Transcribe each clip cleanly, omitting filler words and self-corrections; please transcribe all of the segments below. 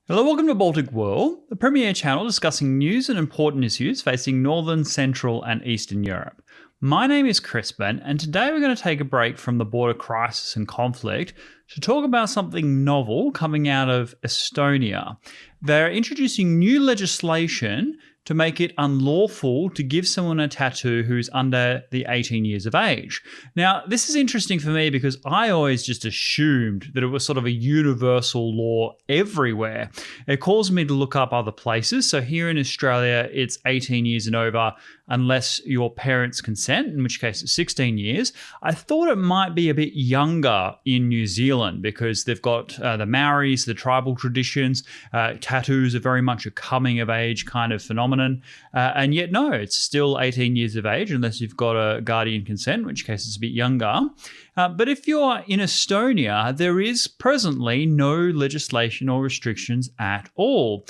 Hello, welcome to Baltic World, the premier channel discussing news and important issues facing Northern, Central and Eastern Europe. My name is Crispin, and today we're going to take a break from the border crisis and conflict to talk about something novel coming out of Estonia. They're introducing new legislation to make it unlawful to give someone a tattoo who's under the 18 years of age. Now, this is interesting for me because I always just assumed that it was sort of a universal law everywhere. It caused me to look up other places. So here in Australia, it's 18 years and over unless your parents consent, in which case it's 16 years. I thought it might be a bit younger in New Zealand because they've got the Maoris, the tribal traditions. Tattoos are very much a coming of age kind of phenomenon. And yet, no, it's still 18 years of age unless you've got a guardian consent, in which case it's a bit younger. But if you're in Estonia, there is presently no legislation or restrictions at all.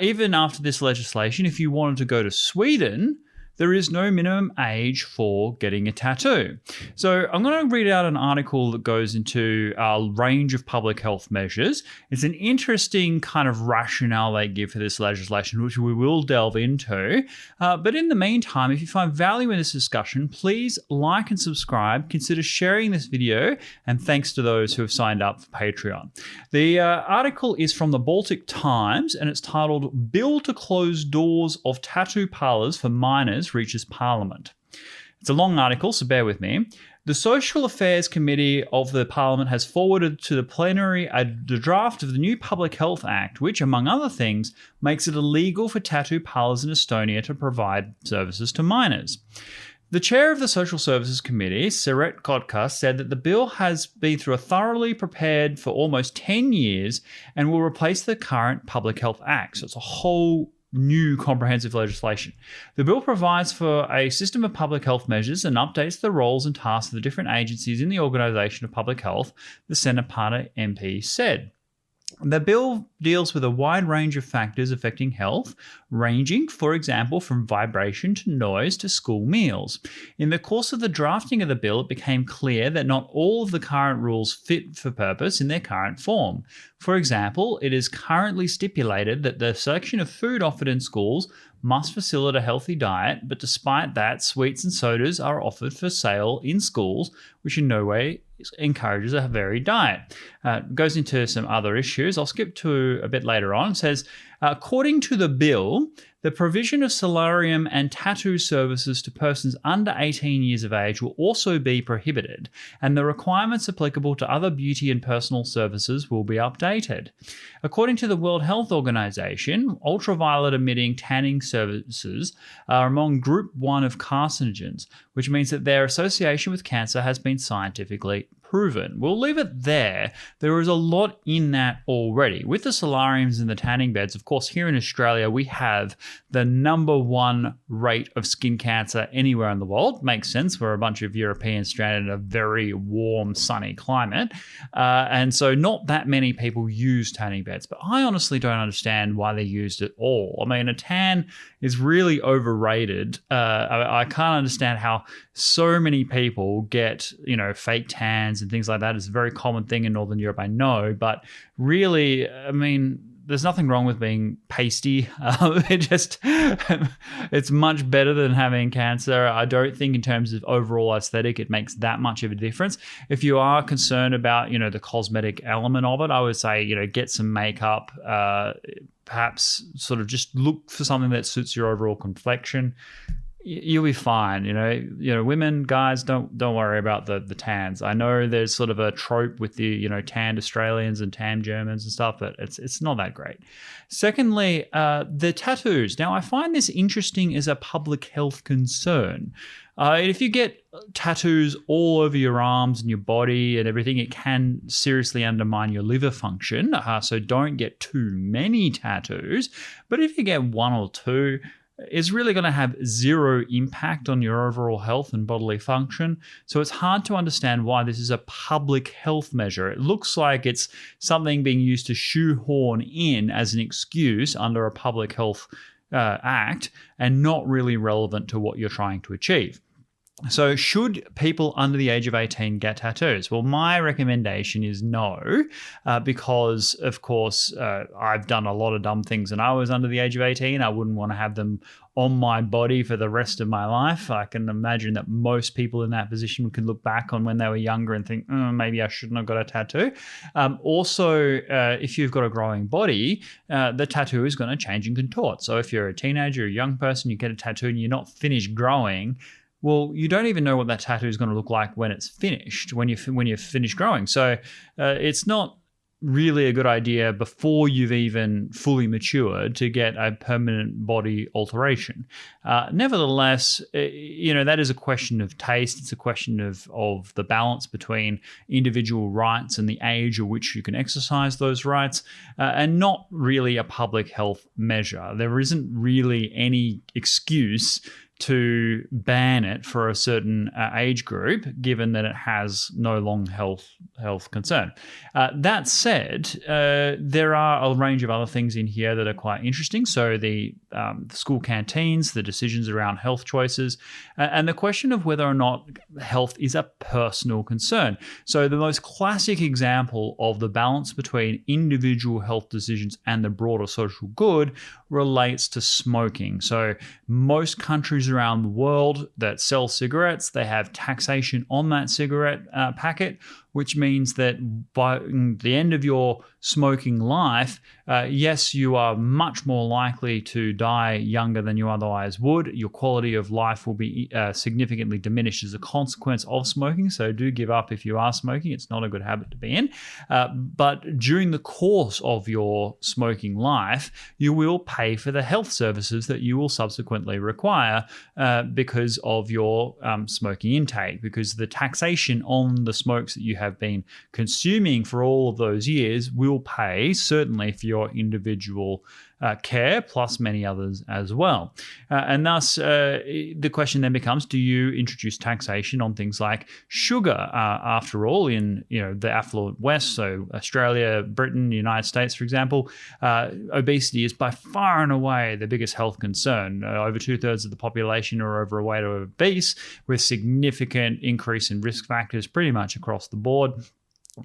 Even after this legislation, if you wanted to go to Sweden, there is no minimum age for getting a tattoo. So I'm going to read out an article that goes into a range of public health measures. It's an interesting kind of rationale they give for this legislation, which we will delve into. But in the meantime, if you find value in this discussion, please like and subscribe. Consider sharing this video, and thanks to those who have signed up for Patreon. The article is from the Baltic Times, and it's titled "Bill to Close Doors of Tattoo Parlours for Minors Reaches Parliament." It's a long article, so bear with me. The Social Affairs Committee of the Parliament has forwarded to the plenary the draft of the new Public Health Act, which, among other things, makes it illegal for tattoo parlours in Estonia to provide services to minors. The chair of the Social Services Committee, Siret Kotka, said that the bill has been through a thoroughly prepared for almost 10 years and will replace the current Public Health Act. So it's a whole new comprehensive legislation. The bill provides for a system of public health measures and updates the roles and tasks of the different agencies in the organisation of public health, the Senate Party MP said. The bill deals with a wide range of factors affecting health, ranging, for example, from vibration to noise to school meals. In the course of the drafting of the bill, it became clear that not all of the current rules fit for purpose in their current form. For example, it is currently stipulated that the selection of food offered in schools must facilitate a healthy diet, but despite that, sweets and sodas are offered for sale in schools, which in no way encourages a varied diet. Goes into some other issues. I'll skip to a bit later on. It says, according to the bill, the provision of solarium and tattoo services to persons under 18 years of age will also be prohibited, and the requirements applicable to other beauty and personal services will be updated. According to the World Health Organization, ultraviolet emitting tanning services are among group 1 of carcinogens, which means that their association with cancer has been scientifically proven. We'll leave it there. There is a lot in that already. With the solariums and the tanning beds, of course, here in Australia, we have the #1 rate of skin cancer anywhere in the world. Makes sense. We're a bunch of Europeans stranded in a very warm, sunny climate. And so not that many people use tanning beds, but I honestly don't understand why they're used at all. I mean, a tan is really overrated. I can't understand how so many people get, fake tans and things like that. It's a very common thing in Northern Europe, I know, but really, I mean, there's nothing wrong with being pasty. It's much better than having cancer. I don't think in terms of overall aesthetic, it makes that much of a difference. If you are concerned about, the cosmetic element of it, I would say, get some makeup, perhaps sort of just look for something that suits your overall complexion. You'll be fine. Women, guys, don't worry about the tans. I know there's sort of a trope with the tanned Australians and tanned Germans and stuff, but it's not that great. Secondly, the tattoos. Now, I find this interesting as a public health concern. If you get tattoos all over your arms and your body and everything, it can seriously undermine your liver function. So don't get too many tattoos. But if you get 1 or 2, it's really going to have zero impact on your overall health and bodily function. So it's hard to understand why this is a public health measure. It looks like it's something being used to shoehorn in as an excuse under a public health act and not really relevant to what you're trying to achieve. So should people under the age of 18 get tattoos? Well, my recommendation is no, because, of course, I've done a lot of dumb things when I was under the age of 18. I wouldn't want to have them on my body for the rest of my life. I can imagine that most people in that position could look back on when they were younger and think, maybe I shouldn't have got a tattoo. Also, if you've got a growing body, the tattoo is going to change and contort. So if you're a teenager, a young person, you get a tattoo and you're not finished growing, well, you don't even know what that tattoo is going to look like when it's finished, when you're finished growing. So it's not really a good idea before you've even fully matured to get a permanent body alteration. Nevertheless, that is a question of taste. It's a question of the balance between individual rights and the age at which you can exercise those rights, and not really a public health measure. There isn't really any excuse to ban it for a certain age group, given that it has no long health concern. That said, there are a range of other things in here that are quite interesting. So the school canteens, the decisions around health choices, and the question of whether or not health is a personal concern. So the most classic example of the balance between individual health decisions and the broader social good relates to smoking. So most countries around the world that sell cigarettes, they have taxation on that cigarette packet, which means that by the end of your smoking life, yes, you are much more likely to die younger than you otherwise would. Your quality of life will be significantly diminished as a consequence of smoking. So do give up if you are smoking. It's not a good habit to be in. But during the course of your smoking life, you will pay for the health services that you will subsequently require because of your smoking intake, because the taxation on the smokes that you have been consuming for all of those years will pay certainly for your individual care, plus many others as well. And thus, the question then becomes, do you introduce taxation on things like sugar? After all, in the affluent West, so Australia, Britain, United States, for example, obesity is by far and away the biggest health concern. Over 2/3 of the population are overweight or obese, with significant increase in risk factors pretty much across the board.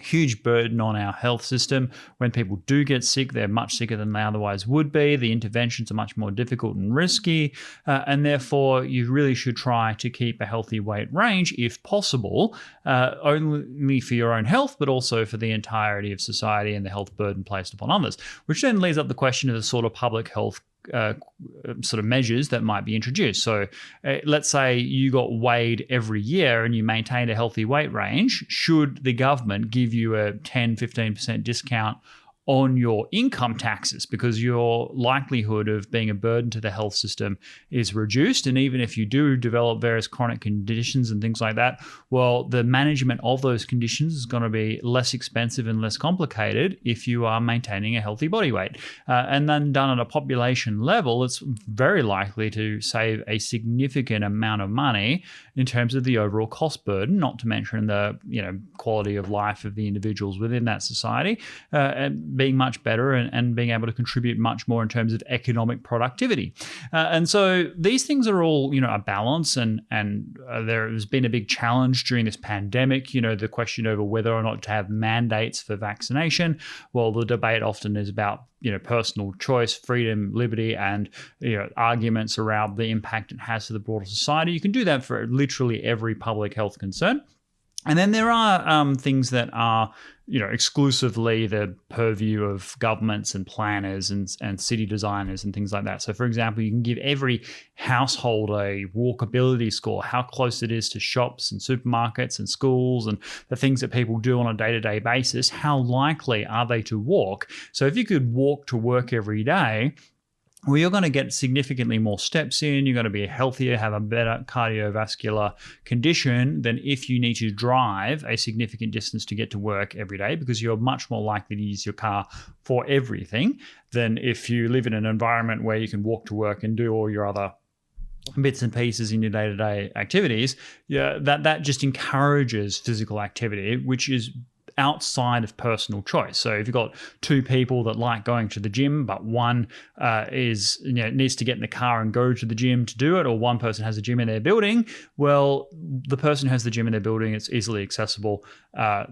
Huge burden on our health system. When people do get sick, they're much sicker than they otherwise would be. The interventions are much more difficult and risky, and therefore you really should try to keep a healthy weight range if possible, only for your own health, but also for the entirety of society and the health burden placed upon others, which then leads up the question of the sort of public health sort of measures that might be introduced. So let's say you got weighed every year and you maintained a healthy weight range. Should the government give you a 10-15% discount on your income taxes, because your likelihood of being a burden to the health system is reduced? And even if you do develop various chronic conditions and things like that, well, the management of those conditions is going to be less expensive and less complicated if you are maintaining a healthy body weight. And then done at a population level, it's very likely to save a significant amount of money in terms of the overall cost burden, not to mention the quality of life of the individuals within that society, and being much better and being able to contribute much more in terms of economic productivity. And so these things are all, a balance, and there has been a big challenge during this pandemic, the question over whether or not to have mandates for vaccination. Well, the debate often is about personal choice, freedom, liberty, and arguments around the impact it has to the broader society. You can do that for literally every public health concern. And then there are things that are, exclusively the purview of governments and planners and city designers and things like that. So, for example, you can give every household a walkability score, how close it is to shops and supermarkets and schools and the things that people do on a day-to-day basis. How likely are they to walk? So if you could walk to work every day, well, you're going to get significantly more steps in. You're going to be healthier, have a better cardiovascular condition than if you need to drive a significant distance to get to work every day, because you're much more likely to use your car for everything than if you live in an environment where you can walk to work and do all your other bits and pieces in your day-to-day activities. Yeah, that just encourages physical activity, which is outside of personal choice. So if you've got two people that like going to the gym, but one needs to get in the car and go to the gym to do it, or one person has a gym in their building, well, the person who has the gym in their building, it's easily accessible.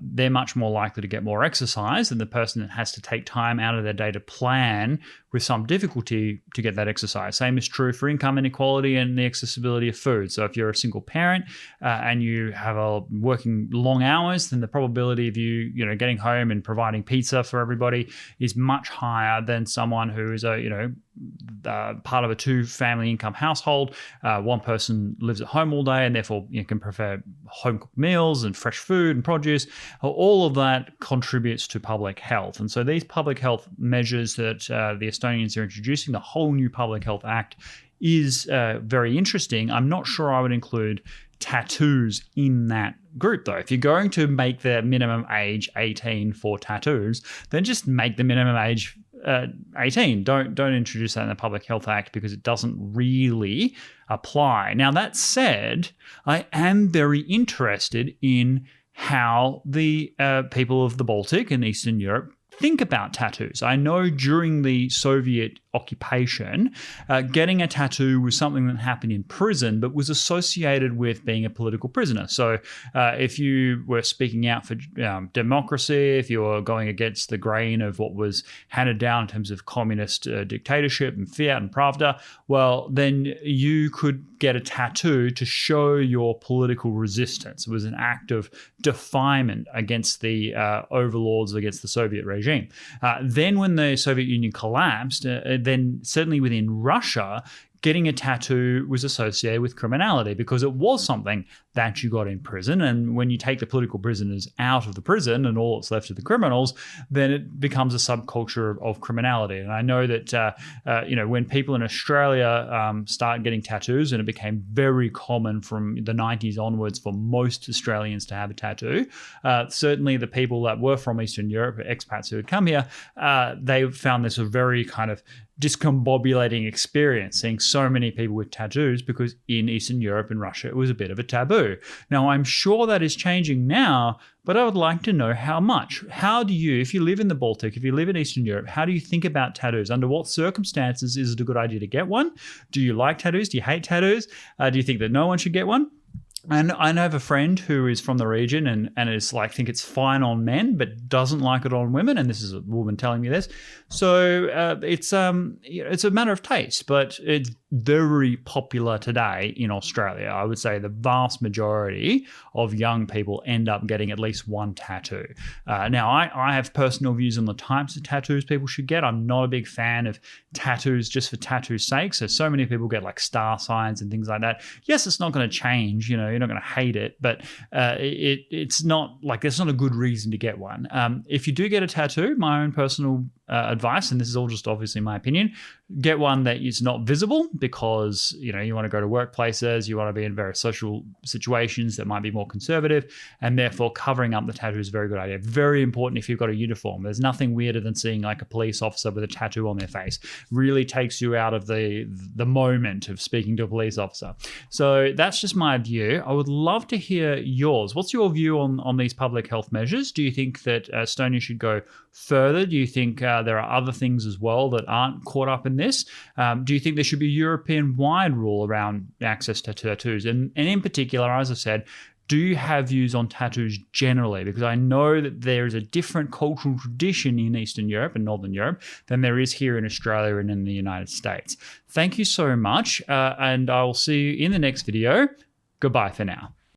They're much more likely to get more exercise than the person that has to take time out of their day to plan with some difficulty to get that exercise. Same is true for income inequality and the accessibility of food. So if you're a single parent and you have working long hours, then the probability of you getting home and providing pizza for everybody is much higher than someone who is part of a two-family income household. One person lives at home all day and therefore can prefer home-cooked meals and fresh food and produce. All of that contributes to public health. And so these public health measures that the Estonians are introducing, the whole new Public Health Act, is very interesting. I'm not sure I would include tattoos in that group, though. If you're going to make the minimum age 18 for tattoos, then just make the minimum age 18. Don't introduce that in the Public Health Act because it doesn't really apply. Now, that said, I am very interested in how the people of the Baltic and Eastern Europe think about tattoos. I know during the Soviet occupation, getting a tattoo was something that happened in prison, but was associated with being a political prisoner. So if you were speaking out for democracy, if you were going against the grain of what was handed down in terms of communist dictatorship and fiat and pravda, well, then you could get a tattoo to show your political resistance. It was an act of defilement against the overlords, against the Soviet regime. Then when the Soviet Union collapsed, then certainly within Russia, getting a tattoo was associated with criminality because it was something that you got in prison. And when you take the political prisoners out of the prison and all that's left are the criminals, then it becomes a subculture of criminality. And I know that, when people in Australia start getting tattoos, and it became very common from the 90s onwards for most Australians to have a tattoo, certainly the people that were from Eastern Europe, expats who had come here, they found this a very kind of discombobulating experience, seeing so many people with tattoos, because in Eastern Europe and Russia, it was a bit of a taboo. Now, I'm sure that is changing now, but I would like to know how much. How do you, if you live in the Baltic, if you live in Eastern Europe, how do you think about tattoos? Under what circumstances is it a good idea to get one? Do you like tattoos? Do you hate tattoos? Do you think that no one should get one? And I have a friend who is from the region and is like, think it's fine on men, but doesn't like it on women. And this is a woman telling me this. So it's a matter of taste, but it's very popular today in Australia. I would say the vast majority of young people end up getting at least one tattoo. Now, I have personal views on the types of tattoos people should get. I'm not a big fan of tattoos just for tattoo's sake. So many people get like star signs and things like that. Yes, it's not going to change, you're not going to hate it, but it's not like there's not a good reason to get one. If you do get a tattoo, my own personal advice, and this is all just obviously my opinion, get one that is not visible, because you want to go to workplaces, you want to be in various social situations that might be more conservative, and therefore covering up the tattoo is a very good idea. Very important if you've got a uniform. There's nothing weirder than seeing like a police officer with a tattoo on their face. Really takes you out of the moment of speaking to a police officer. So that's just my view. I would love to hear yours. What's your view on these public health measures? Do you think that Estonia should go further? Do you think there are other things as well that aren't caught up in this? Do you think there should be a European-wide rule around access to tattoos? And in particular, as I said, do you have views on tattoos generally? Because I know that there is a different cultural tradition in Eastern Europe and Northern Europe than there is here in Australia and in the United States. Thank you so much, and I will see you in the next video. Goodbye for now.